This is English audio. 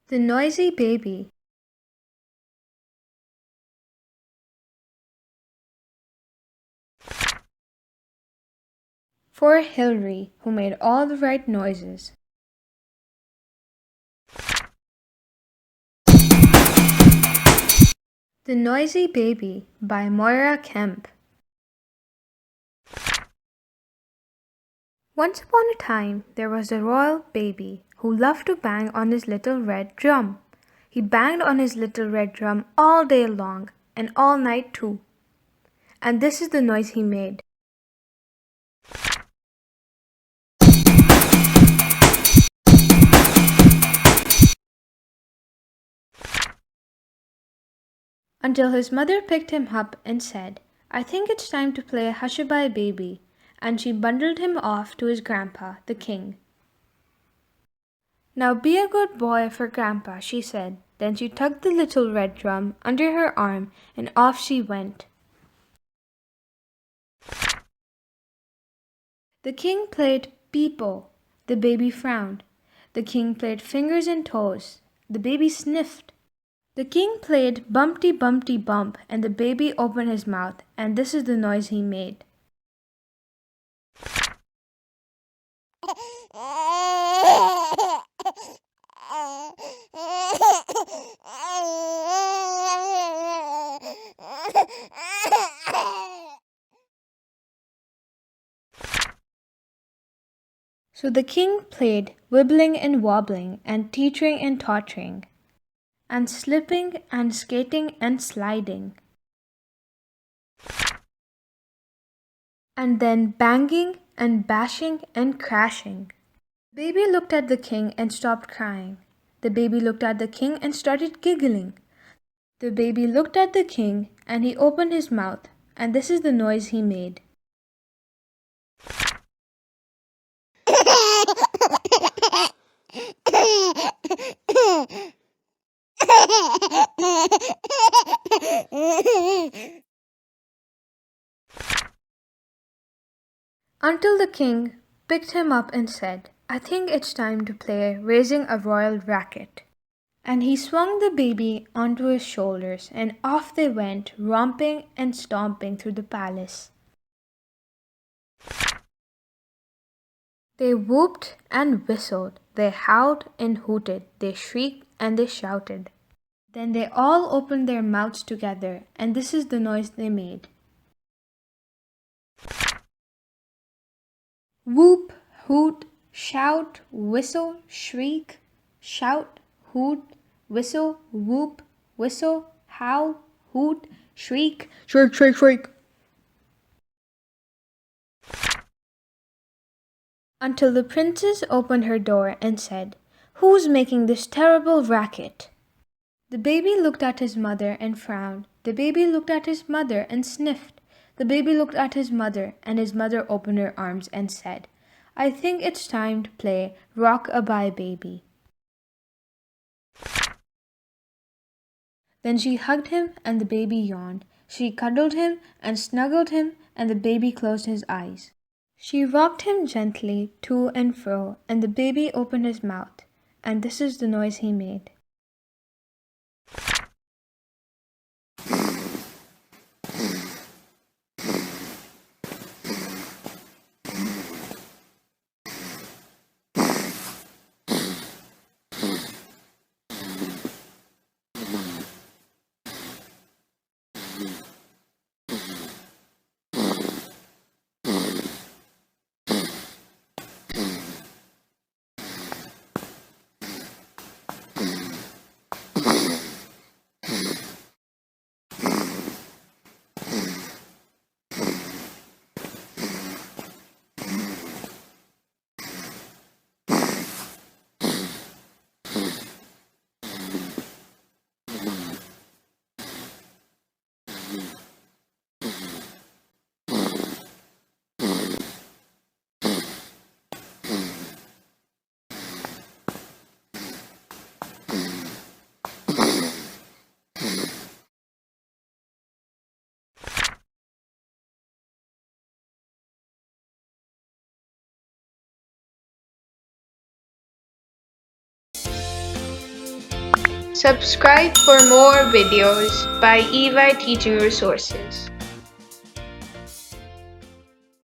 The noisy baby. For Hilary, who made all the right noises. The Noisy Baby by Moira Kemp. Once upon a time, there was a royal baby who loved to bang on his little red drum. He banged on his little red drum all day long and all night too. And this is the noise he made. Until his mother picked him up and said, "I think it's time to play Hushabye Baby," and she bundled him off to his grandpa, the king. "Now be a good boy for grandpa," she said. Then she tucked the little red drum under her arm and off she went. The king played Peepo. The baby frowned. The king played Fingers and Toes. The baby sniffed. The king played Bumpty Bumpty Bump, and the baby opened his mouth, and this is the noise he made. So the king played Wibbling and Wobbling, and Teetering and Tottering, and Slipping and Skating and Sliding, and then Banging and Bashing and Crashing. The baby looked at the king and stopped crying. The baby looked at the king and started giggling. The baby looked at the king and he opened his mouth, and this is the noise he made. Until the king picked him up and said, "I think it's time to play Raising a Royal Racket." And he swung the baby onto his shoulders, and off they went, romping and stomping through the palace. They whooped and whistled, they howled and hooted, they shrieked and they shouted. Then they all opened their mouths together, and this is the noise they made. Whoop, hoot, shout, whistle, shriek, shout, hoot, whistle, whoop, whistle, howl, hoot, shriek, shriek, shriek, shriek. Until the princess opened her door and said, "Who's making this terrible racket?" The baby looked at his mother and frowned. The baby looked at his mother and sniffed. The baby looked at his mother, and his mother opened her arms and said, "I think it's time to play Rock-a-Bye Baby." Then she hugged him, and the baby yawned. She cuddled him and snuggled him, and the baby closed his eyes. She rocked him gently to and fro, and the baby opened his mouth, and this is the noise he made. Subscribe for more videos by EVI Teaching Resources.